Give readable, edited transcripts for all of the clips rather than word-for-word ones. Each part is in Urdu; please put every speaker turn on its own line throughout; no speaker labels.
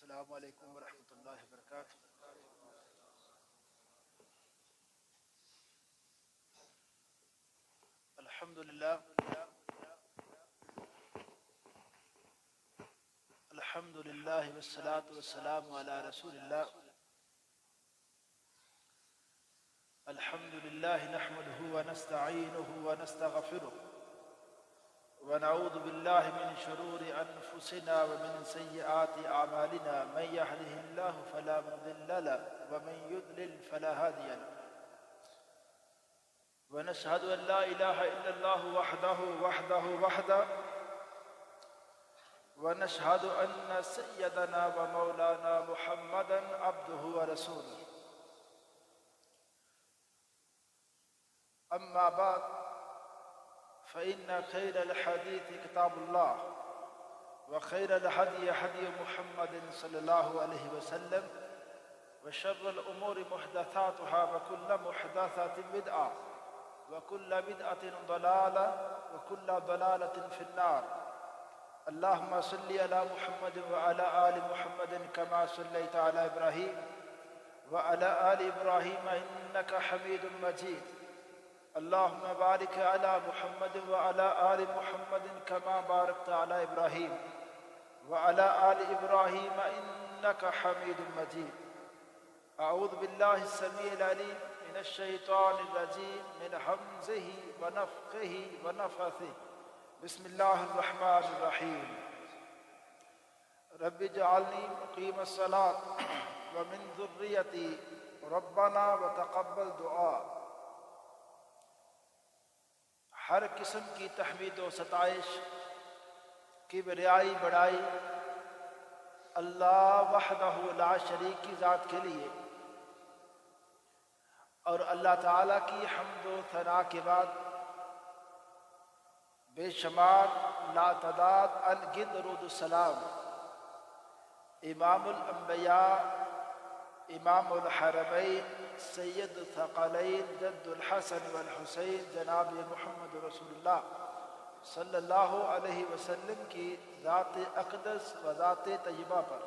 السلام علیکم ورحمۃ اللہ وبرکاتہ۔ الحمدللہ والصلاة والسلام علی رسول اللہ۔ الحمدللہ نحمده ونستعینه ونستغفره ونعوذ باللہ من شرور انفسنا ومن سیئات اعمالنا، من يهده اللہ فلا مضل له ومن يضلل فلا هادي له، ونشهد ان لا اله الا الله وحده ونشهد ان سيدنا ومولانا محمدا عبده ورسوله، اما بعد فإن خير الحديث كتاب الله وخير الهدي هدي محمد صلى الله عليه وسلم وشر الأمور محدثاتها وكل محدثة بدعة وكل بدعة ضلالة وكل ضلالة في النار۔ اللهم صل على محمد وعلى آل محمد كما صليت على إبراهيم وعلى آل إبراهيم إنك حميد مجيد۔ اللهم بارك على محمد وعلى آل محمد كما باركت على إبراهيم وعلى آل إبراهيم إنك حميد مجيد۔ أعوذ بالله السميع العليم من الشيطان الرجيم من همزه ونفخه ونفثه، بسم الله الرحمن الرحيم۔ رب اجعلني مقيم الصلاة ومن ذريتي ربنا وتقبل دعاء۔ ہر قسم کی تحمید و ستائش کی بریائی بڑائی اللہ وحدہ لا شریک کی ذات کے لیے، اور اللہ تعالیٰ کی حمد و ثنا کے بعد بے شمار لا تعداد انگنت درود السلام امام الانبیاء امام الحرمین سید الثقلین جد الحسن والحسین جناب محمد رسول اللہ صلی اللہ علیہ وسلم کی ذات اقدس و ذات طیبہ پر۔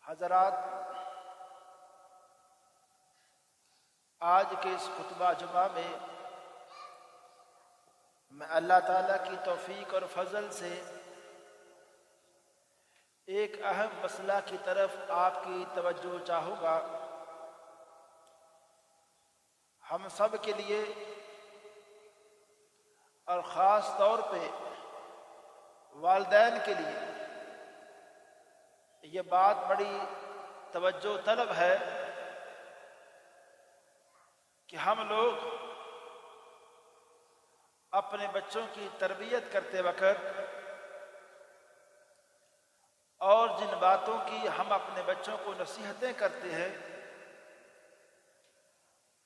حضرات، آج کے اس خطبہ جمعہ میں میں اللہ تعالیٰ کی توفیق اور فضل سے ایک اہم مسئلہ کی طرف آپ کی توجہ چاہوں گا۔ ہم سب کے لیے اور خاص طور پہ والدین کے لیے یہ بات بڑی توجہ طلب ہے کہ ہم لوگ اپنے بچوں کی تربیت کرتے وقت اور جن باتوں کی ہم اپنے بچوں کو نصیحتیں کرتے ہیں،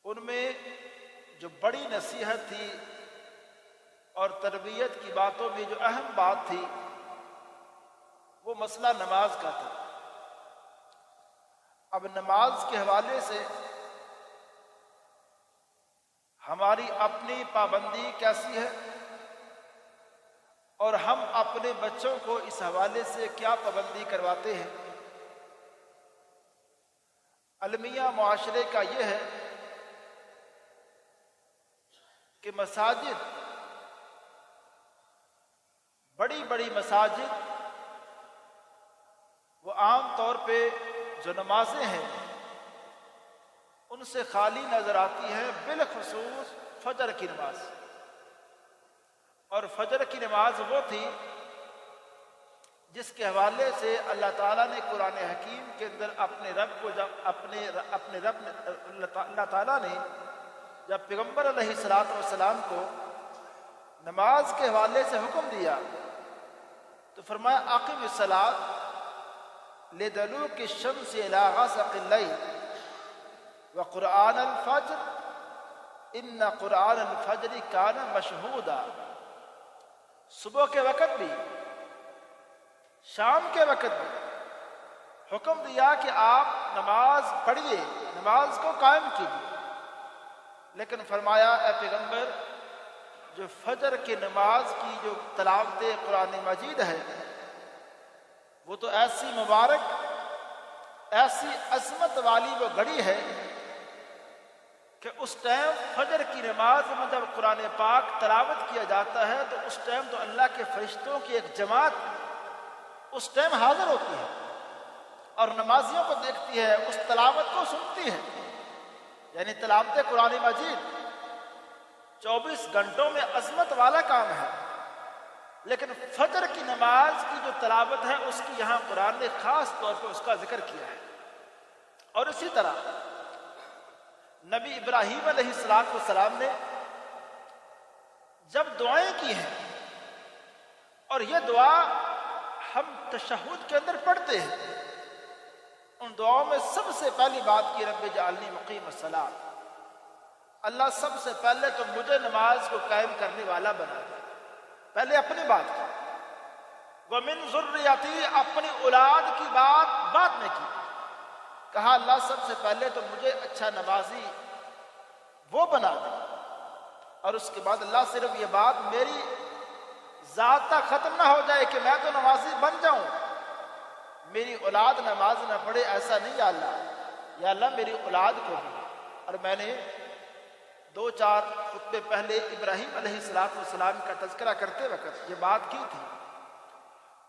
ان میں جو بڑی نصیحت تھی اور تربیت کی باتوں میں جو اہم بات تھی وہ مسئلہ نماز کا تھا۔ اب نماز کے حوالے سے ہماری اپنی پابندی کیسی ہے اور ہم اپنے بچوں کو اس حوالے سے کیا پابندی کرواتے ہیں۔ المیہ معاشرے کا یہ ہے کہ مساجد، بڑی بڑی مساجد، وہ عام طور پہ جو نمازیں ہیں ان سے خالی نظر آتی ہے، بالخصوص فجر کی نماز۔ اور فجر کی نماز وہ تھی جس کے حوالے سے اللہ تعالیٰ نے قرآن حکیم کے اندر اللہ تعالیٰ نے جب پیغمبر علیہ السلام کو نماز کے حوالے سے حکم دیا تو فرمایا اقم الصلاۃ لدلوک الشمس الی غسق اللیل وقرآن الفجر ان قرآن الفجر کان مشہودا۔ صبح کے وقت بھی، شام کے وقت بھی حکم دیا کہ آپ نماز پڑھیے، نماز کو قائم کیجیے، لیکن فرمایا اے پیغمبر جو فجر کی نماز کی جو تلاوت قرآن مجید ہے وہ تو ایسی مبارک، ایسی عظمت والی وہ گھڑی ہے کہ اس ٹائم فجر کی نماز میں جب قرآن پاک تلاوت کیا جاتا ہے تو اس ٹائم تو اللہ کے فرشتوں کی ایک جماعت اس ٹائم حاضر ہوتی ہے اور نمازیوں کو دیکھتی ہے، اس تلاوت کو سنتی ہے. یعنی تلاوت قرآن مجید 24 گھنٹوں میں عظمت والا کام ہے، لیکن فجر کی نماز کی جو تلاوت ہے اس کی یہاں قرآن نے خاص طور پہ اس کا ذکر کیا ہے. اور اسی طرح نبی ابراہیم علیہ السلام نے جب دعائیں کی ہیں، اور یہ دعا ہم تشہد کے اندر پڑھتے ہیں، ان دعاؤں میں سب سے پہلی بات کی رب جعلنی مقیم الصلاۃ، اللہ سب سے پہلے تو مجھے نماز کو قائم کرنے والا بنا دے. پہلے اپنی بات کی، وَمِن ذُرِّيَّتِي، اپنی اولاد کی بات بعد میں کی. کہا اللہ سب سے پہلے تو مجھے اچھا نمازی وہ بنا دے، اور اس کے بعد اللہ صرف یہ بات میری ذات تک ختم نہ ہو جائے کہ میں تو نمازی بن جاؤں، میری اولاد نماز نہ پڑھے، ایسا نہیں. یا اللہ میری اولاد کو بھی. اور میں نے 2-4 خطبے پہلے ابراہیم علیہ السلام کا تذکرہ کرتے وقت یہ بات کی تھی.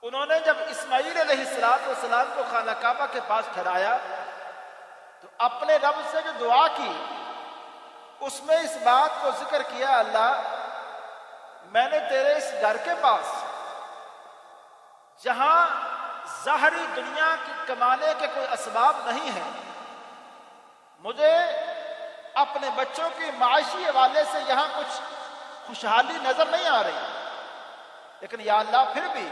انہوں نے جب اسماعیل علیہ السلام کو خانہ کعبہ کے پاس ٹھہرایا تو اپنے رب سے جو دعا کی اس میں اس بات کو ذکر کیا، اللہ میں نے تیرے اس گھر کے پاس جہاں ظاہری دنیا کی کمانے کے کوئی اسباب نہیں ہیں، مجھے اپنے بچوں کی معاشی حوالے سے یہاں کچھ خوشحالی نظر نہیں آ رہی، لیکن یا اللہ پھر بھی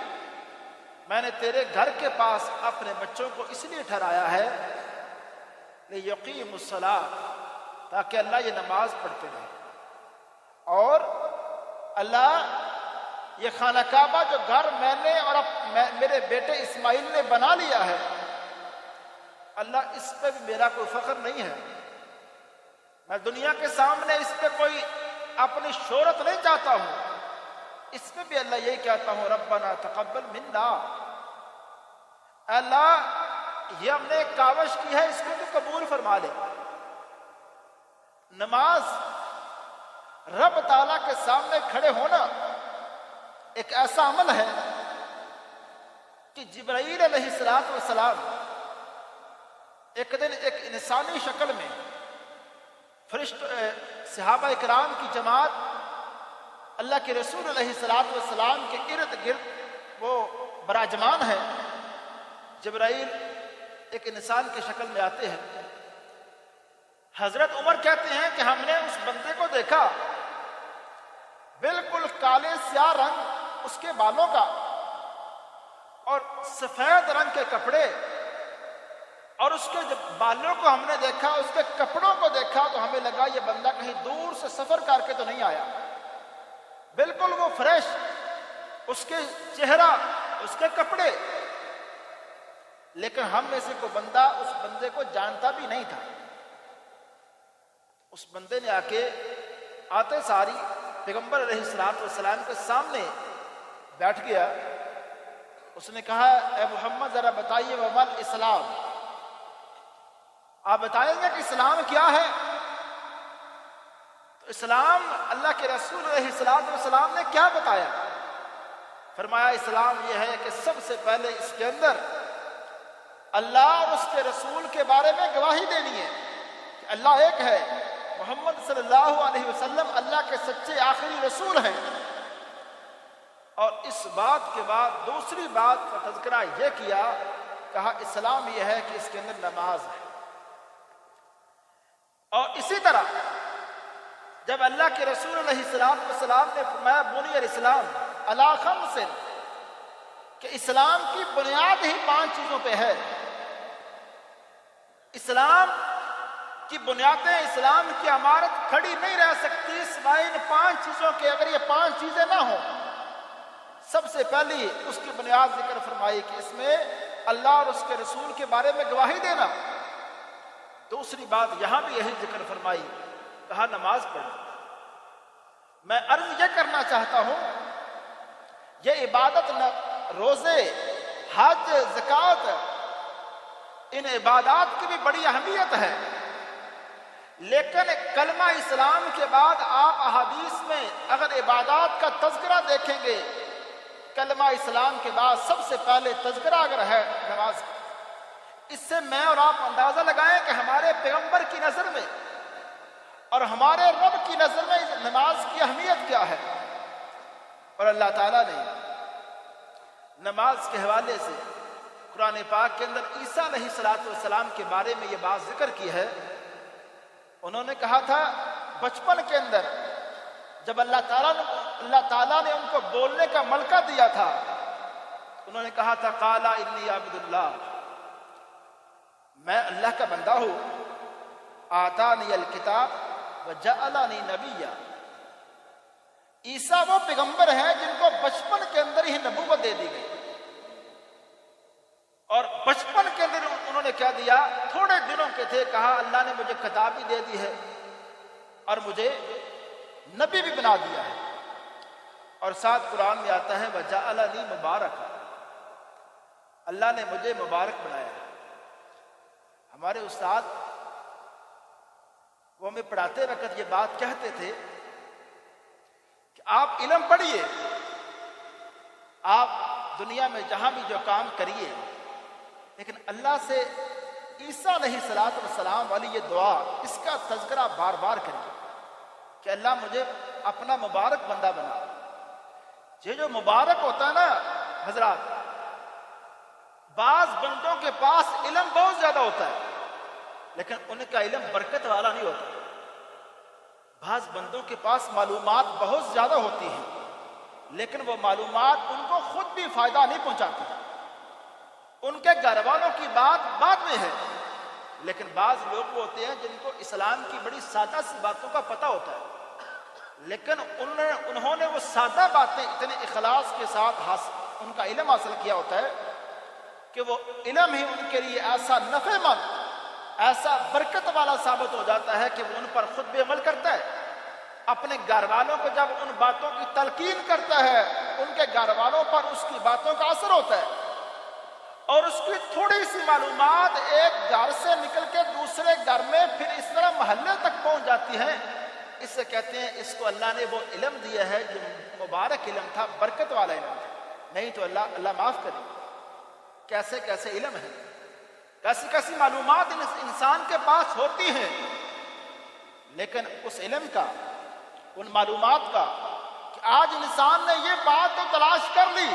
میں نے تیرے گھر کے پاس اپنے بچوں کو اس لیے ٹھہرایا ہے لِيَقِيمُوا الصَّلَاةَ، تاکہ اللہ یہ نماز پڑھتے رہیں. اور اللہ یہ خانہ کعبہ جو گھر میں نے اور میرے بیٹے اسماعیل نے بنا لیا ہے، اللہ اس پہ بھی میرا کوئی فخر نہیں ہے، میں دنیا کے سامنے اس پہ کوئی اپنی شہرت نہیں چاہتا ہوں، اس میں بھی اللہ یہی کہتا ہوں ربنا تقبل منا، اللہ یہ ہم نے ایک کاوش کی ہے، اس کو تو قبول فرما لے. نماز رب تعالیٰ کے سامنے کھڑے ہونا ایک ایسا عمل ہے کہ جبرائیل علیہ السلام ایک دن ایک انسانی شکل میں صحابہ اکرام کی جماعت اللہ کے رسول علیہ السلام کے ارد گرد وہ براجمان ہے. جبرائیل ایک انسان کی شکل میں آتے ہیں. حضرت عمر کہتے ہیں کہ ہم نے اس بندے کو دیکھا، بالکل کالے سیاہ رنگ اس کے بالوں کا اور سفید رنگ کے کپڑے، اور اس کے جب بالوں کو ہم نے دیکھا، اس کے کپڑوں کو دیکھا تو ہمیں لگا یہ بندہ کہیں دور سے سفر کر کے تو نہیں آیا، بالکل وہ فریش، اس کے چہرہ، اس کے کپڑے. لیکن ہم میں سے کوئی بندہ اس بندے کو جانتا بھی نہیں تھا. اس بندے نے آتے ساری پیغمبر علیہ السلام کے سامنے بیٹھ گیا. اس نے کہا اے محمد ذرا بتائیے ومل اسلام، آپ بتائیں گے کہ اسلام کیا ہے؟ تو اسلام اللہ کے رسول علیہ السلام نے کیا بتایا؟ فرمایا اسلام یہ ہے کہ سب سے پہلے اس کے اندر اللہ اور اس کے رسول کے بارے میں گواہی دینی ہے کہ اللہ ایک ہے، محمد صلی اللہ علیہ وسلم اللہ کے سچے آخری رسول ہیں. اور اس بات کے بعد دوسری بات کا تذکرہ یہ کیا، کہا اسلام یہ ہے کہ اس کے اندر نماز ہے. اور اسی طرح جب اللہ کے رسول علیہ السلام نے فرمایا بنی الاسلام علی خمس، کہ اسلام کی بنیاد ہی 5 چیزوں پہ ہے. اسلام کی بنیادیں، اسلام کی عمارت کھڑی نہیں رہ سکتی سوائے ان 5 چیزوں کے. اگر یہ 5 چیزیں نہ ہوں، سب سے پہلی اس کی بنیاد ذکر فرمائی کہ اس میں اللہ اور اس کے رسول کے بارے میں گواہی دینا. دوسری بات یہاں بھی یہی ذکر فرمائی، کہا نماز پڑھو. میں عرض یہ کرنا چاہتا ہوں، یہ عبادت روزے حج، زکوٰۃ، ان عبادات کی بھی بڑی اہمیت ہے، لیکن کلمہ اسلام کے بعد آپ احادیث میں اگر عبادات کا تذکرہ دیکھیں گے، کلمہ اسلام کے بعد سب سے پہلے تذکرہ اگر ہے نماز کا، اس سے میں اور آپ اندازہ لگائیں کہ ہمارے پیغمبر کی نظر میں اور ہمارے رب کی نظر میں نماز کی اہمیت کیا ہے۔ اور اللہ تعالیٰ نے نماز کے حوالے سے قرآن پاک کے اندر عیسیٰ علیہ السلام کے بارے میں یہ بات ذکر کی ہے۔ انہوں نے کہا تھا بچپن کے اندر جب اللہ تعالیٰ نے ان کو بولنے کا ملکہ دیا تھا، انہوں نے کہا تھا قالا انی عبد اللہ، میں اللہ کا بندہ ہوں، آتانی الکتاب وجعلنی نبیا۔ عیسیٰ وہ پیغمبر ہیں جن کو بچپن کے اندر ہی نبوت دے دی گئی، اور بچپن کے اندر انہوں نے کیا دیا، تھوڑے دنوں کے تھے، کہا اللہ نے مجھے کتاب بھی دے دی ہے اور مجھے نبی بھی بنا دیا ہے۔ اور ساتھ قرآن میں آتا ہے وجعلنی مبارک، اللہ نے مجھے مبارک بنایا ہے۔ ہمارے استاد وہ ہمیں پڑھاتے وقت یہ بات کہتے تھے کہ آپ علم پڑھیے، آپ دنیا میں جہاں بھی جو کام کریے، لیکن اللہ سے عیسیٰ علیہ السلام والی یہ دعا، اس کا تذکرہ بار بار کریے کہ اللہ مجھے اپنا مبارک بندہ بنا۔ یہ جو مبارک ہوتا ہے نا حضرات، بعض بندوں کے پاس علم بہت زیادہ ہوتا ہے لیکن ان کا علم برکت والا نہیں ہوتا۔ بعض بندوں کے پاس معلومات بہت زیادہ ہوتی ہیں لیکن وہ معلومات ان کو خود بھی فائدہ نہیں پہنچاتی، ان کے گھر والوں کی بات بعد میں ہے، لیکن بعض لوگ وہ ہوتے ہیں جن کو اسلام کی بڑی سادہ سی باتوں کا پتہ ہوتا ہے، لیکن انہوں نے وہ سادہ باتیں اتنے اخلاص کے ساتھ ان کا علم حاصل کیا ہوتا ہے کہ وہ علم ہی ان کے لیے ایسا نفع مند، ایسا برکت والا ثابت ہو جاتا ہے کہ وہ ان پر خود بھی عمل کرتا ہے۔ اپنے گھر والوں کو جب ان باتوں کی تلقین کرتا ہے، ان کے گھر والوں پر اس کی باتوں کا اثر ہوتا ہے، اور اس کی تھوڑی سی معلومات ایک گھر سے نکل کے دوسرے گھر میں پھر اس طرح محلے تک پہنچ جاتی ہے۔ اس سے کہتے ہیں اس کو اللہ نے وہ علم دیا ہے جو مبارک علم تھا، برکت والا علم تھا، نہیں تو اللہ معاف کرے کیسے کیسے علم ہے، کیسی کیسی معلومات انسان کے پاس ہوتی ہیں، لیکن اس علم کا، ان معلومات کا، کہ آج انسان نے یہ بات تو تلاش کر لی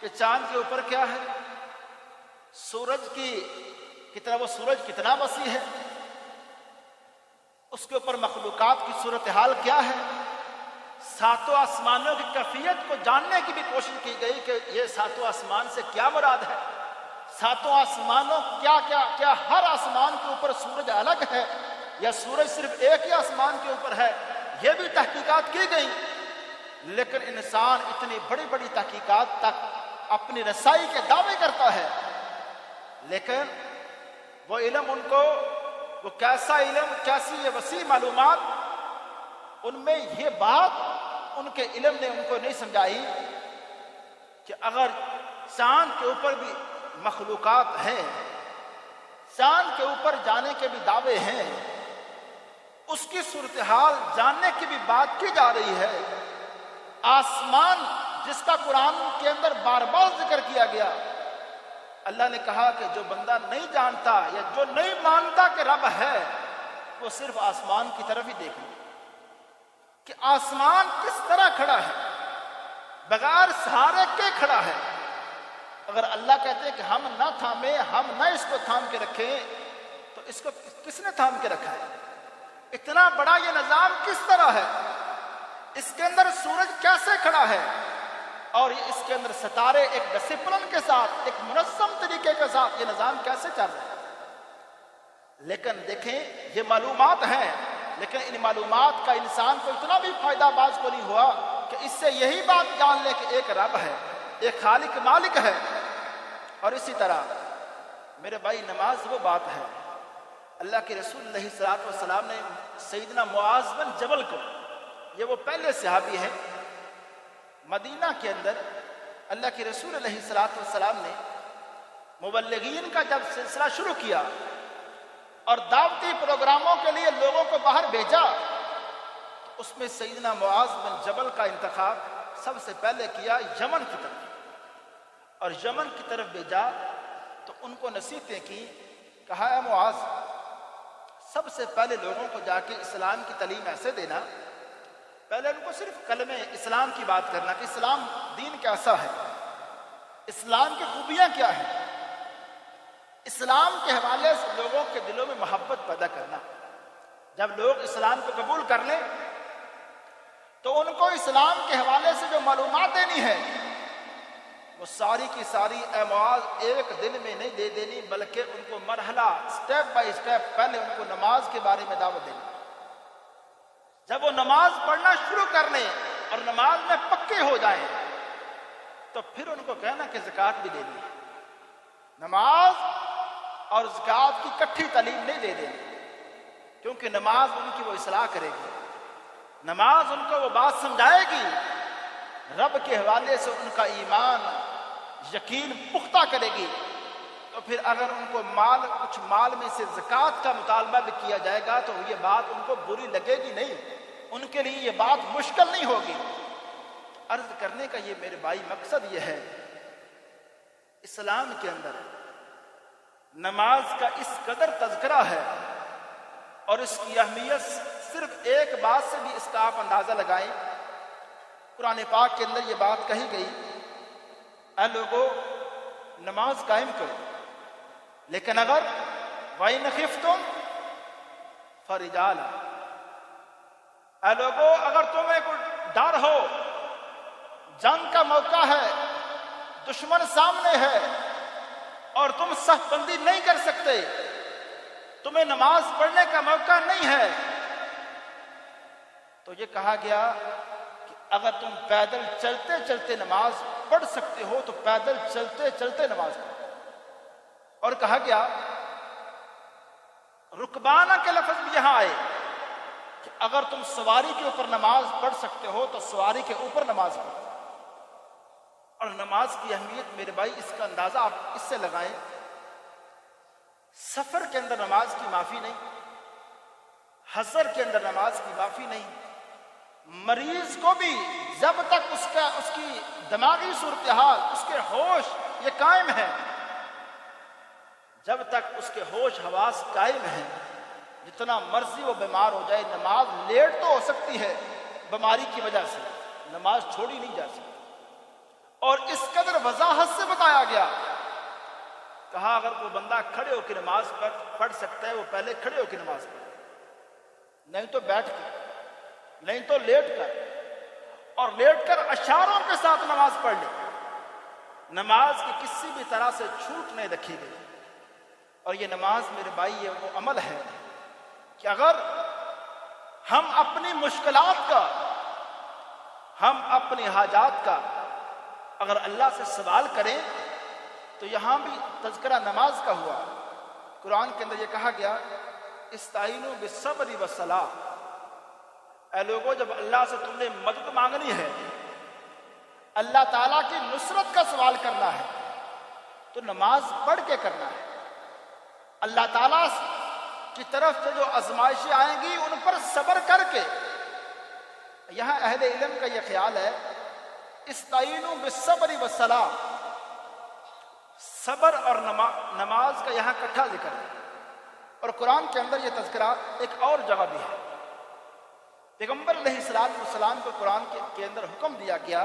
کہ چاند کے اوپر کیا ہے، سورج کی وہ سورج کتنا وسیع ہے، اس کے اوپر مخلوقات کی صورتحال کیا ہے، ساتوں آسمانوں کی کیفیت کو جاننے کی بھی کوشش کی گئی کہ یہ ساتوں آسمان سے کیا مراد ہے، ساتوں آسمانوں کیا ہر آسمان کے اوپر سورج الگ ہے یا سورج صرف ایک ہی آسمان کے اوپر ہے، یہ بھی تحقیقات کی گئی، لیکن انسان اتنی بڑی بڑی تحقیقات تک اپنی رسائی کے دعوے کرتا ہے، لیکن وہ علم ان کو، وہ کیسا علم، کیسی یہ وسیع معلومات، ان میں یہ بات ان کے علم نے ان کو نہیں سمجھائی کہ اگر چاند کے اوپر بھی مخلوقات ہیں، چاند کے اوپر جانے کے بھی دعوے ہیں، اس کی صورتحال جاننے کی بھی بات کی جا رہی ہے، آسمان جس کا قرآن کے اندر بار بار ذکر کیا گیا، اللہ نے کہا کہ جو بندہ نہیں جانتا یا جو نہیں مانتا کہ رب ہے، وہ صرف آسمان کی طرف ہی دیکھ لے کہ آسمان کس طرح کھڑا ہے، بغیر سہارے کے کھڑا ہے۔ اگر اللہ کہتے ہیں کہ ہم نہ تھامیں، ہم نہ اس کو تھام کے رکھیں، تو اس کو کس نے تھام کے رکھا ہے؟ اتنا بڑا یہ نظام کس طرح ہے؟ اس کے اندر سورج کیسے کھڑا ہے؟ اور اس کے اندر ستارے ایک ڈسپلن کے ساتھ، ایک منظم طریقے کے ساتھ یہ نظام کیسے چل رہا ہے؟ لیکن دیکھیں یہ معلومات ہیں، لیکن ان معلومات کا انسان کو اتنا بھی فائدہ باز کو نہیں ہوا کہ اس سے یہی بات جان لے کہ ایک رب ہے، ایک خالق مالک ہے۔ اور اسی طرح میرے بھائی نماز وہ بات ہے، اللہ کے رسول علیہ السلام نے سیدنا معاذ بن جبل کو، یہ وہ پہلے صحابی ہیں، مدینہ کے اندر
اللہ کے رسول علیہ الصلوۃ والسلام نے مبلغین کا جب سلسلہ شروع کیا اور دعوتی پروگراموں کے لیے لوگوں کو باہر بھیجا، تو اس میں سیدنا معاذ بن جبل کا انتخاب سب سے پہلے کیا یمن کی طرف، اور یمن کی طرف بھیجا تو ان کو نصیحتیں کی، کہا اے معاذ سب سے پہلے لوگوں کو جا کے اسلام کی تعلیم ایسے دینا، پہلے ان کو صرف کلمہ اسلام کی بات کرنا کہ اسلام دین کیسا ہے، اسلام کی خوبیاں کیا ہیں، اسلام کے حوالے سے لوگوں کے دلوں میں محبت پیدا کرنا۔ جب لوگ اسلام کو قبول کر لیں تو ان کو اسلام کے حوالے سے جو معلومات دینی ہے وہ ساری کی ساری اے معاذ ایک دن میں نہیں دے دینی، بلکہ ان کو مرحلہ سٹیپ بائی سٹیپ پہلے ان کو نماز کے بارے میں دعوت دینی۔ جب وہ نماز پڑھنا شروع کر لیں اور نماز میں پکے ہو جائیں تو پھر ان کو کہنا کہ زکوٰۃ بھی دینی ہے، نماز اور زکوٰۃ کی کٹھی تعلیم نہیں دے دینی، کیونکہ نماز ان کی وہ اصلاح کرے گی، نماز ان کو وہ بات سمجھائے گی، رب کے حوالے سے ان کا ایمان یقین پختہ کرے گی۔ تو پھر اگر ان کو کچھ مال میں سے زکوٰۃ کا مطالبہ بھی کیا جائے گا تو یہ بات ان کو بری لگے گی نہیں، ان کے لیے یہ بات مشکل نہیں ہوگی۔ عرض کرنے کا یہ میرے بھائی مقصد یہ ہے، اسلام کے اندر نماز کا اس قدر تذکرہ ہے اور اس کی اہمیت صرف ایک بات سے بھی اس کا آپ اندازہ لگائیں۔ قرآن پاک کے اندر یہ بات کہی گئی، اے لوگو نماز قائم کرو، لیکن اگر وَإِنْ خِفْتُمْ فَرِجَالًا، اے لوگو اگر تمہیں کوئی ڈر ہو، جنگ کا موقع ہے، دشمن سامنے ہے اور تم صف بندی نہیں کر سکتے، تمہیں نماز پڑھنے کا موقع نہیں ہے، تو یہ کہا گیا کہ اگر تم پیدل چلتے چلتے نماز پڑھ سکتے ہو تو پیدل چلتے چلتے نماز پڑھو۔ اور کہا گیا رکبانہ کے لفظ بھی یہاں آئے کہ اگر تم سواری کے اوپر نماز پڑھ سکتے ہو تو سواری کے اوپر نماز پڑھو۔ اور نماز کی اہمیت میرے بھائی اس کا اندازہ آپ اس سے لگائیں، سفر کے اندر نماز کی معافی نہیں، حضر کے اندر نماز کی معافی نہیں، مریض کو بھی جب تک اس کی دماغی صورتحال، اس کے ہوش یہ قائم ہے، جب تک اس کے ہوش حواس قائم ہیں، جتنا مرضی وہ بیمار ہو جائے، نماز لیٹ تو ہو سکتی ہے بیماری کی وجہ سے، نماز چھوڑی نہیں جا سکتی۔ اور اس قدر وضاحت سے بتایا گیا، کہا اگر کوئی بندہ کھڑے ہو کے نماز پڑھ سکتا ہے وہ پہلے کھڑے ہو کے نماز پڑھے، نہیں تو بیٹھ کر، نہیں تو لیٹ کر، اور لیٹ کر اشاروں کے ساتھ نماز پڑھ لے۔ نماز کی کسی بھی طرح سے چھوٹ نہیں رکھی گئی۔ اور یہ نماز میرے بھائی یہ وہ عمل ہے کہ اگر ہم اپنی مشکلات کا، ہم اپنی حاجات کا اگر اللہ سے سوال کریں تو یہاں بھی تذکرہ نماز کا ہوا۔ قرآن کے اندر یہ کہا گیا استعینوا بالصبر والصلاۃ، اے لوگوں جب اللہ سے تم نے مدد مانگنی ہے، اللہ تعالیٰ کی نصرت کا سوال کرنا ہے تو نماز پڑھ کے کرنا ہے۔ اللہ تعالیٰ کی طرف سے جو آزمائشیں آئیں گی ان پر صبر کر کے۔ یہاں اہل علم کا یہ خیال ہے استعینوا بالصبر والصلاۃ، صبر اور نماز کا یہاں اکٹھا ذکر ہے۔ اور قرآن کے اندر یہ تذکرہ ایک اور جگہ بھی ہے۔ پیغمبر علیہ الصلوۃ والسلام کو قرآن کے اندر حکم دیا گیا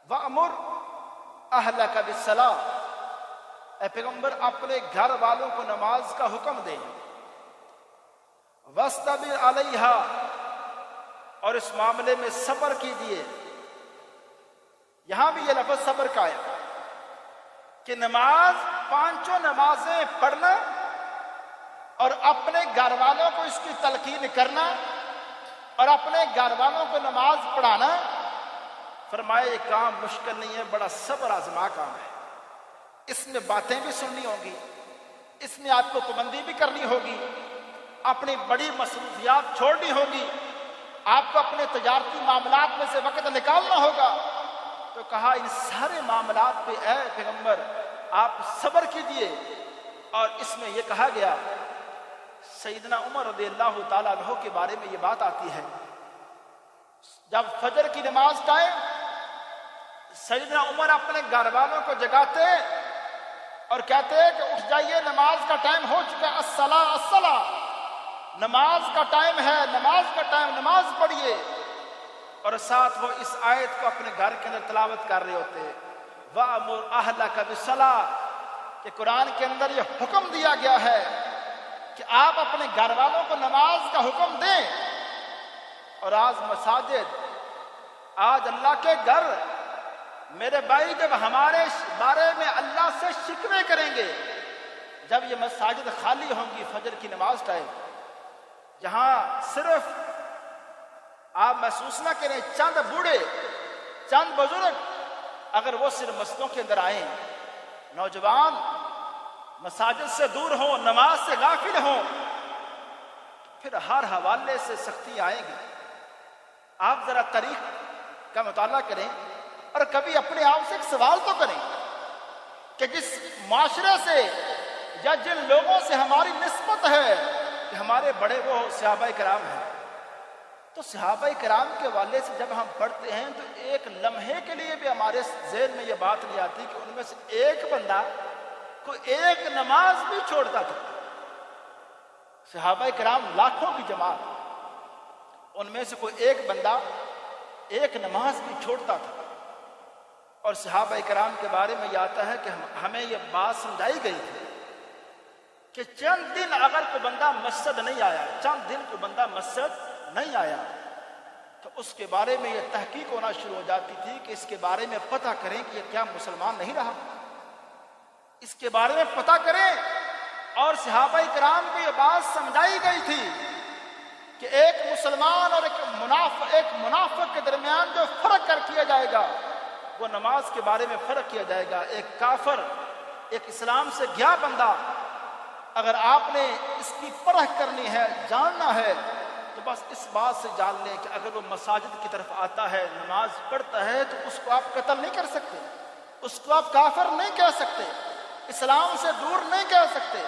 وَأْمُرْ أَهْلَكَ بِالصَّلَاةِ، اے پیغمبر اپنے گھر والوں کو نماز کا حکم دیں، وَاسْتَبِرْ عَلَيْهَا، اور اس معاملے میں صبر کیجیے۔ یہاں بھی یہ لفظ صبر کا ہے کہ نماز پانچوں نمازیں پڑھنا اور اپنے گھر والوں کو اس کی تلقین کرنا اور اپنے گھر والوں کو نماز پڑھانا، فرمایا یہ کام مشکل نہیں ہے، بڑا صبر آزما کام ہے۔ اس میں باتیں بھی سننی ہوں گی، اس میں آپ کو پابندی بھی کرنی ہوگی، اپنی بڑی مصروفیات چھوڑنی ہوگی، آپ کو اپنے تجارتی معاملات میں سے وقت نکالنا ہوگا، تو کہا ان سارے معاملات پہ اے پیغمبر آپ صبر کیجئے. اور اس میں یہ کہا گیا سیدنا عمر رضی اللہ تعالیٰ عنہ کے بارے میں یہ بات آتی ہے، جب فجر کی نماز ٹائم سیدنا عمر اپنے گھر والوں کو جگاتے اور کہتے کہ اٹھ جائیے، نماز کا ٹائم ہو چکا، الصلاۃ الصلاۃ، نماز کا ٹائم ہے، نماز کا ٹائم، نماز پڑھیے. اور ساتھ وہ اس آیت کو اپنے گھر کے اندر تلاوت کر رہے ہوتے وَأْمُرْ أَهْلَكَ بِالصَّلَاةِ کہ قرآن کے اندر یہ حکم دیا گیا ہے کہ آپ اپنے گھر والوں کو نماز کا حکم دیں. اور آج مساجد، آج اللہ کے گھر، میرے بھائی جب ہمارے بارے میں اللہ سے شکوے کریں گے، جب یہ مساجد خالی ہوں گی فجر کی نماز ٹائم، جہاں صرف آپ محسوس نہ کریں چند بوڑھے چند بزرگ اگر وہ صرف مسجدوں کے اندر آئیں، نوجوان مساجد سے دور ہوں، نماز سے غافل ہوں، پھر ہر حوالے سے سختی آئیں گی. آپ ذرا تاریخ کا مطالعہ کریں اور کبھی اپنے آپ سے ایک سوال تو کریں کہ جس معاشرے سے یا جن لوگوں سے ہماری نسبت ہے کہ ہمارے بڑے وہ صحابہ کرام ہیں، تو صحابہ کرام کے والے سے جب ہم پڑھتے ہیں تو ایک لمحے کے لیے بھی ہمارے ذہن میں یہ بات نہیں آتی کہ ان میں سے ایک بندہ کوئی ایک نماز بھی چھوڑتا تھا. صحابہ کرام لاکھوں کی جماعت، ان میں سے کوئی ایک بندہ ایک نماز بھی چھوڑتا تھا. اور صحابہ کرام کے بارے میں یہ آتا ہے کہ ہمیں یہ بات سمجھائی گئی تھی کہ چند دن اگر کوئی بندہ مسجد نہیں آیا، چند دن کوئی بندہ مسجد نہیں آیا، تو اس کے بارے میں یہ تحقیق ہونا شروع ہو جاتی تھی کہ اس کے بارے میں پتہ کریں کہ یہ کیا مسلمان نہیں رہا، اس کے بارے میں پتہ کریں. اور صحابہ کرام کو یہ بات سمجھائی گئی تھی کہ ایک مسلمان اور ایک منافق کے درمیان جو فرق کر کیا جائے گا وہ نماز کے بارے میں فرق کیا جائے گا. ایک کافر، ایک اسلام سے گیا بندہ، اگر آپ نے اس کی پرکھ کرنی ہے، جاننا ہے، تو بس اس بات سے جان لیں کہ اگر وہ مساجد کی طرف آتا ہے، نماز پڑھتا ہے، تو اس کو آپ قتل نہیں کر سکتے، اس کو آپ کافر نہیں کہہ سکتے، اسلام سے دور نہیں کہہ سکتے.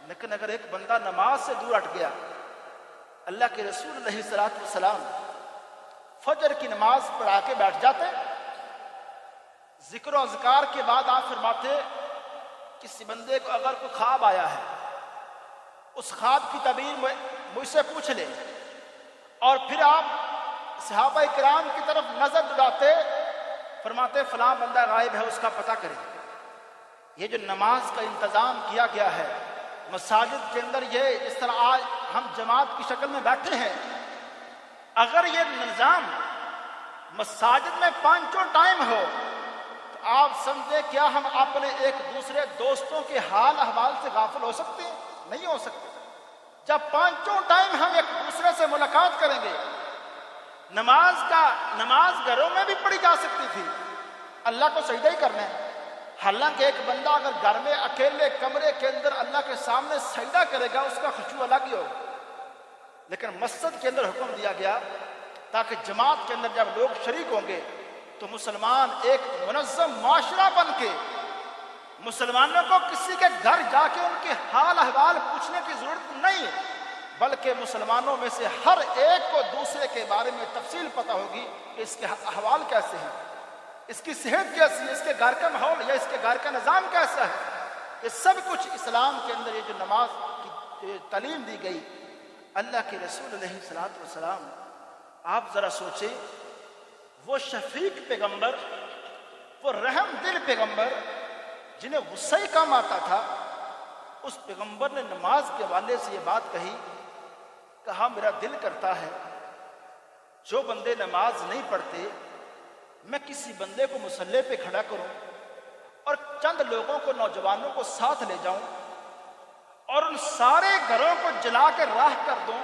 لیکن اگر ایک بندہ نماز سے دور ہٹ گیا، اللہ کے رسول علیہ الصلوۃ والسلام فجر کی نماز پڑھا کے بیٹھ جاتے، ذکر و اذکار کے بعد آپ فرماتے کسی بندے کو اگر کوئی خواب آیا ہے، اس خواب کی تعبیر مجھ سے پوچھ لے. اور پھر آپ صحابہ کرام کی طرف نظر دوڑاتے، فرماتے فلاں بندہ غائب ہے، اس کا پتہ کریں. یہ جو نماز کا انتظام کیا گیا ہے مساجد کے اندر، یہ جس طرح آج ہم جماعت کی شکل میں بیٹھے ہیں، اگر یہ نظام مساجد میں پانچوں ٹائم ہو تو آپ سمجھے کیا ہم اپنے ایک دوسرے دوستوں کے حال احوال سے غافل ہو سکتے ہیں؟ نہیں ہو سکتے. جب پانچوں ٹائم ہم ایک دوسرے سے ملاقات کریں گے، نماز گھروں میں بھی پڑھی جا سکتی تھی، اللہ کو سجدہ ہی کرنا ہے. حالانکہ ایک بندہ اگر گھر میں اکیلے کمرے کے اندر اللہ کے سامنے سجدہ کرے گا، اس کا خشوع الگ ہی ہوگا. لیکن مسجد کے اندر حکم دیا گیا تاکہ جماعت کے اندر جب لوگ شریک ہوں گے تو مسلمان ایک منظم معاشرہ بن کے، مسلمانوں کو کسی کے گھر جا کے ان کے حال احوال پوچھنے کی ضرورت نہیں ہے، بلکہ مسلمانوں میں سے ہر ایک کو دوسرے کے بارے میں تفصیل پتہ ہوگی کہ اس کے احوال کیسے ہیں، اس کی صحت کیسی ہے، اس کے گھر کا ماحول یا اس کے گھر کا نظام کیسا ہے. یہ سب کچھ اسلام کے اندر یہ جو نماز کی تعلیم دی گئی، اللہ کے رسول علیہ الصلوۃ والسلام، آپ ذرا سوچیں، وہ شفیق پیغمبر، وہ رحم دل پیغمبر جنہیں غصہ ہی کم آتا تھا، اس پیغمبر نے نماز کے حوالے سے یہ بات کہا میرا دل کرتا ہے جو بندے نماز نہیں پڑھتے، میں کسی بندے کو مصلی پہ کھڑا کروں اور چند لوگوں کو، نوجوانوں کو ساتھ لے جاؤں اور ان سارے گھروں کو جلا کے راہ کر دوں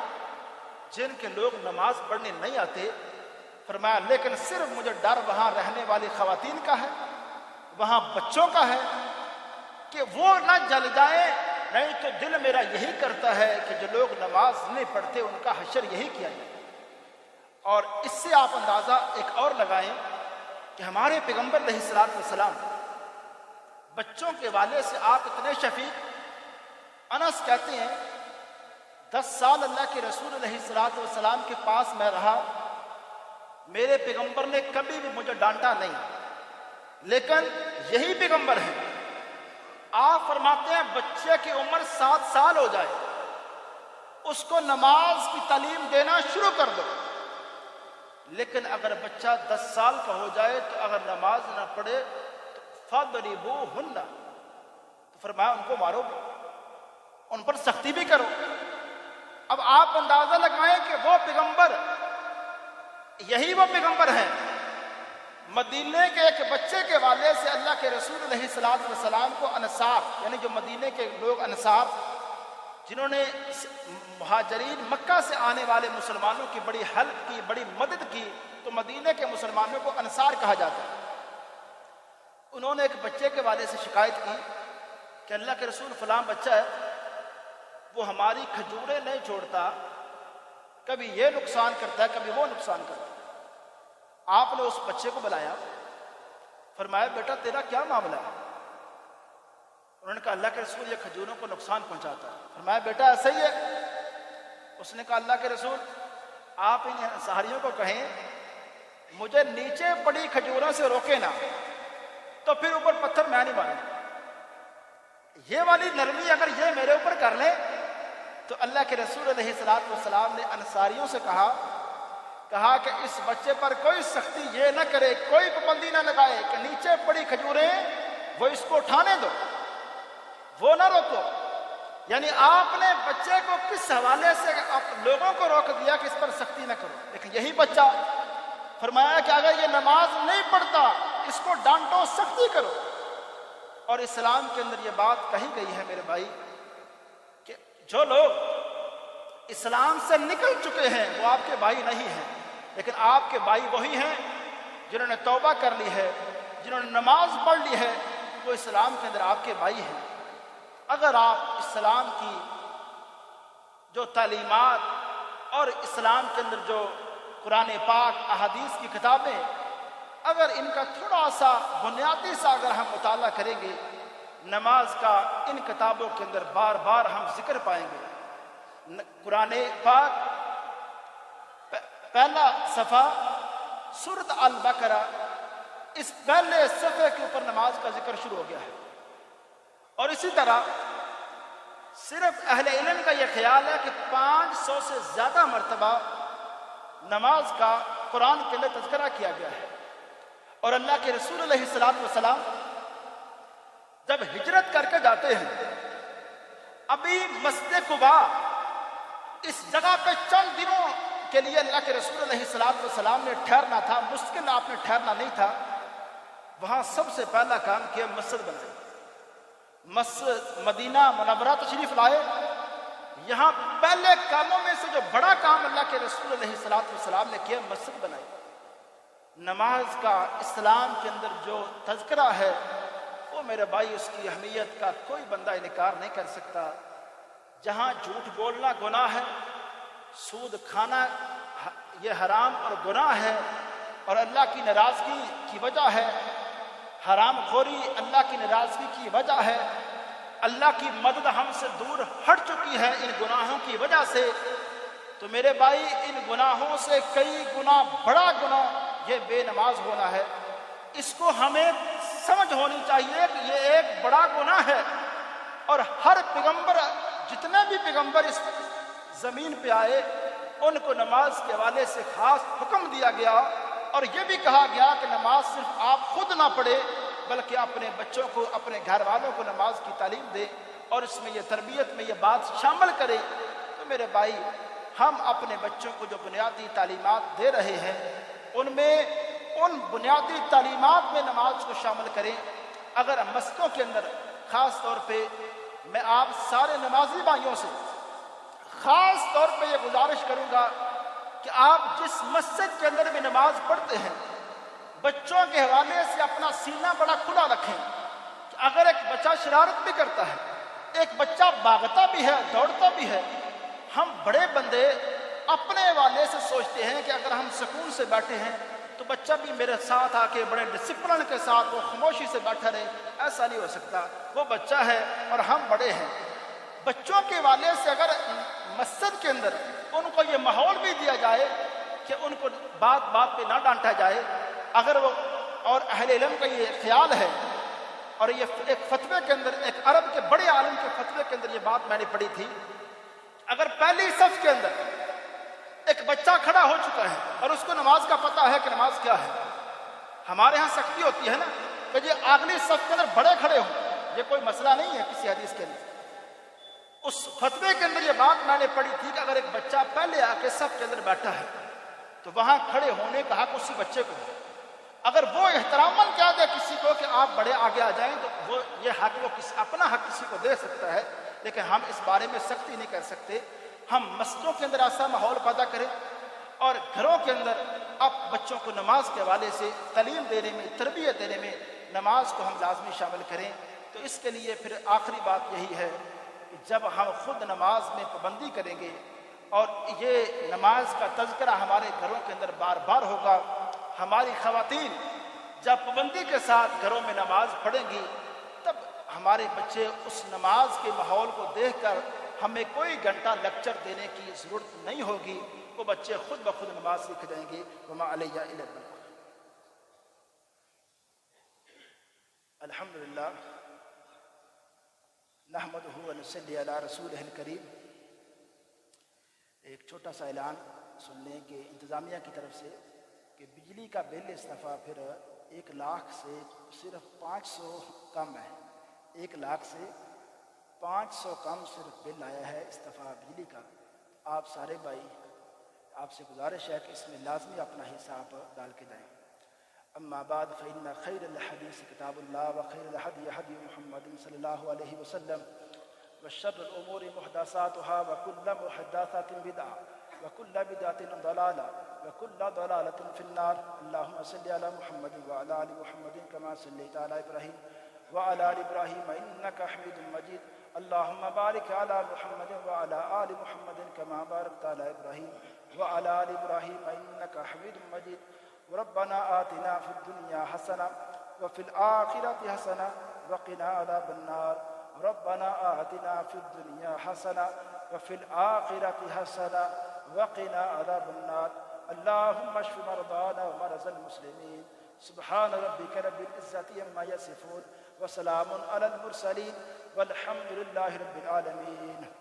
جن کے لوگ نماز پڑھنے نہیں آتے. فرمایا لیکن صرف مجھے ڈر وہاں رہنے والی خواتین کا ہے، وہاں بچوں کا ہے کہ وہ نہ جل جائیں، نہیں تو دل میرا یہی کرتا ہے کہ جو لوگ نماز نہیں پڑھتے ان کا حشر یہی کیا جائے. اور اس سے آپ اندازہ ایک اور لگائیں کہ ہمارے پیغمبر علیہ الصلوۃ والسلام بچوں کے والے سے آپ اتنے شفیق۔ انس کہتے ہیں 10 سال اللہ کے رسول علیہ الصلوۃ والسلام کے پاس میں رہا، میرے پیغمبر نے کبھی بھی مجھے ڈانٹا نہیں، لیکن یہی پیغمبر ہے، آپ فرماتے ہیں بچے کی عمر 7 سال ہو جائے اس کو نماز کی تعلیم دینا شروع کر دو، لیکن اگر بچہ 10 سال کا ہو جائے تو اگر نماز نہ پڑھے تو فَضْرِبُوهُنَّ، تو فرمایا ان کو مارو، ان پر سختی بھی کرو۔ اب آپ اندازہ لگائیں کہ وہ پیغمبر، یہی وہ پیغمبر ہیں مدینے کے ایک بچے کے والے سے اللہ کے رسول علیہ الصلوۃ والسلام کو انصار، یعنی جو مدینے کے لوگ انصار جنہوں نے مہاجرین مکہ سے آنے والے مسلمانوں کی بڑی ہیلپ کی، بڑی مدد کی، تو مدینے کے مسلمانوں کو انصار کہا جاتا ہے۔ انہوں نے ایک بچے کے والے سے شکایت کی کہ اللہ کے رسول فلاں بچہ ہے، وہ ہماری کھجوریں نہیں چھوڑتا، کبھی یہ نقصان کرتا ہے کبھی وہ نقصان کرتا ہے۔ آپ نے اس بچے کو بلایا، فرمایا بیٹا تیرا کیا معاملہ ہے؟ انہوں نے کہا اللہ کے رسول یہ کھجوروں کو نقصان پہنچاتا ہے۔ فرمایا بیٹا ایسا ہی ہے؟ اس نے کہا اللہ کے رسول آپ ان انصاریوں کو کہیں مجھے نیچے پڑی کھجوروں سے روکے نا، تو پھر اوپر پتھر میں نہیں ماروں۔ یہ والی نرمی اگر یہ میرے اوپر کر لیں تو اللہ کے رسول علیہ الصلوۃ والسلام نے انصاریوں سے کہا کہ اس بچے پر کوئی سختی یہ نہ کرے، کوئی پابندی نہ لگائے کہ نیچے پڑی کھجوریں وہ اس کو اٹھانے دو، وہ نہ روکو۔ یعنی آپ نے بچے کو کس حوالے سے آپ لوگوں کو روک دیا کہ اس پر سختی نہ کرو، لیکن یہی بچہ فرمایا کہ اگر یہ نماز نہیں پڑھتا اس کو ڈانٹو، سختی کرو۔ اور اسلام کے اندر یہ بات کہی گئی ہے میرے بھائی کہ جو لوگ اسلام سے نکل چکے ہیں وہ آپ کے بھائی نہیں ہیں، لیکن آپ کے بھائی وہی ہیں جنہوں نے توبہ کر لی ہے، جنہوں نے نماز پڑھ لی ہے، وہ اسلام کے اندر آپ کے بھائی ہیں۔ اگر آپ اسلام کی جو تعلیمات اور اسلام کے اندر جو قرآن پاک، احادیث کی کتابیں، اگر ان کا تھوڑا سا بنیادی سا اگر ہم مطالعہ کریں گے، نماز کا ان کتابوں کے اندر بار بار ہم ذکر پائیں گے۔ قرآن پاک پہلا صفحہ سورۃ البقرہ، اس پہلے صفحے کے اوپر نماز کا ذکر شروع ہو گیا ہے۔ اور اسی طرح صرف اہل علم کا یہ خیال ہے کہ 500 سے زیادہ مرتبہ نماز کا قرآن کے اندر تذکرہ کیا گیا ہے۔ اور اللہ کے رسول علیہ الصلوۃ والسلام جب ہجرت کر کے جاتے ہیں، ابھی مسجد قباء اس جگہ پہ چند دنوں کے لیے اللہ کے رسول علیہ الصلوۃ والسلام نے ٹھہرنا تھا، مشکل آپ نے ٹھہرنا نہیں تھا۔ وہاں سب سے پہلا کام کیا، مسجد بنائی، مسجد مدینہ منورہ تشریف لائے۔ یہاں پہلے کاموں میں سے جو بڑا کام اللہ کے رسول علیہ الصلوۃ والسلام نے کیا، مسجد بنائی۔ نماز کا اسلام کے اندر جو تذکرہ ہے وہ میرے بھائی اس کی اہمیت کا کوئی بندہ انکار نہیں کر سکتا۔ جہاں جھوٹ بولنا گناہ ہے، سود کھانا یہ حرام اور گناہ ہے اور اللہ کی ناراضگی کی وجہ ہے، حرام خوری اللہ کی ناراضگی کی وجہ ہے، اللہ کی مدد ہم سے دور ہٹ چکی ہے ان گناہوں کی وجہ سے، تو میرے بھائی ان گناہوں سے کئی گنا بڑا گناہ یہ بے نماز ہونا ہے۔ اس کو ہمیں سمجھ ہونی چاہیے کہ یہ ایک بڑا گناہ ہے، اور ہر پیغمبر، جتنے بھی پیغمبر اس زمین پہ آئے ان کو نماز کے حوالے سے خاص حکم دیا گیا، اور یہ بھی کہا گیا کہ نماز صرف آپ خود نہ پڑھے بلکہ اپنے بچوں کو، اپنے گھر والوں کو نماز کی تعلیم دے، اور اس میں یہ تربیت میں یہ بات شامل کرے۔ تو میرے بھائی ہم اپنے بچوں کو جو بنیادی تعلیمات دے رہے ہیں ان میں ان بنیادی تعلیمات میں نماز کو شامل کریں۔ اگر مسجدوں کے اندر خاص طور پہ میں آپ سارے نمازی بھائیوں سے خاص طور پہ یہ گزارش کروں گا کہ آپ جس مسجد کے اندر بھی نماز پڑھتے ہیں بچوں کے حوالے سے اپنا سینہ بڑا کھلا رکھیں کہ اگر ایک بچہ شرارت بھی کرتا ہے، ایک بچہ بھاگتا بھی ہے، دوڑتا بھی ہے، ہم بڑے بندے اپنے حوالے سے سوچتے ہیں کہ اگر ہم سکون سے بیٹھے ہیں تو تو بچہ بھی میرے ساتھ آ کے بڑے ڈسپلن کے ساتھ وہ خاموشی سے بیٹھا رہے، ایسا نہیں ہو سکتا۔ وہ بچہ ہے اور ہم بڑے ہیں۔ بچوں کے والے سے اگر مسجد کے اندر ان کو یہ ماحول بھی دیا جائے کہ ان کو بات بات پہ نہ ڈانٹا جائے، اگر وہ اور اہل علم کا یہ خیال ہے، اور یہ ایک فتوے کے اندر، ایک عرب کے بڑے عالم کے فتوے کے اندر یہ بات میں نے پڑھی تھی، اگر پہلی صف کے اندر ایک بچہ کھڑا ہو چکا ہے اور اس کو نماز کا پتہ ہے کہ نماز کیا ہے، ہمارے ہاں سختی ہوتی ہے نا کہ یہ اگلی صف کے اندر بڑے کھڑے ہوں، یہ کوئی مسئلہ نہیں ہے کسی حدیث کے اندر۔ اس فتوے کے اندر یہ بات میں نے پڑھی تھی کہ اگر ایک بچہ پہلے آ کے صف کے اندر بیٹھا ہے تو وہاں کھڑے ہونے کا حق اسی بچے کو ہے۔ اگر وہ احتراماً کہہ دے کسی کو کہ آپ بڑے آگے آ جائیں تو وہ یہ حق وہ اپنا حق کسی کو دے سکتا ہے، لیکن ہم اس بارے میں سختی نہیں کر سکتے۔ ہم مسجدوں کے اندر ایسا ماحول پیدا کریں اور گھروں کے اندر اب بچوں کو نماز کے حوالے سے تعلیم دینے میں، تربیت دینے میں نماز کو ہم لازمی شامل کریں۔ تو اس کے لیے پھر آخری بات یہی ہے کہ جب ہم خود نماز میں پابندی کریں گے اور یہ نماز کا تذکرہ ہمارے گھروں کے اندر بار بار ہوگا، ہماری خواتین جب پابندی کے ساتھ گھروں میں نماز پڑھیں گی، تب ہمارے بچے اس نماز کے ماحول کو دیکھ کر ہمیں کوئی گھنٹہ لیکچر دینے کی ضرورت نہیں ہوگی، وہ بچے خود بخود نماز سیکھ جائیں گے۔ وما علیہ الا البلاغ۔ الحمدللہ نحمدہ ونصلی علی رسولہ الکریم۔ ایک چھوٹا سا اعلان سن لیں کہ انتظامیہ کی طرف سے کہ بجلی کا بل اس دفعہ پھر 1 لاکھ سے صرف 500 کم ہے، 1 لاکھ سے 500 کم صرف بل آیا ہے اس دفعہ بجلی کا۔ آپ سارے بھائی، آپ سے گزارش ہے کہ اس میں لازمی اپنا حصہ آپ ڈال کے جائیں۔ اما بعد فإن خیر الحدیث کتاب اللہ وخیر الہدی ہدی محمد صلی اللہ علیہ وسلم وشر الامور محدثاتها وكل محدثات بدعة وكل بدعة ضلالة وكل ضلالة في النار۔ اللهم صل على محمد وعلى آل محمد كما صليت على إبراهيم وعلى آل إبراهيم إنك حميد مجيد۔ اللهم بارك على محمد وعلى آل محمد كما باركت على إبراهيم وعلى آل إبراهيم إنك حميد مجيد۔ ربنا آتنا في الدنيا حسنة وفي الآخرة حسنة وقنا عذاب النار۔ ربنا آتنا في الدنيا حسنة وفي الآخرة حسنة وقنا عذاب النار۔ اللهم اشف مرضانا ومرضى المسلمين۔ سبحان ربك رب العزة عما يصفون وسلام على المرسلين والحمد لله رب العالمين۔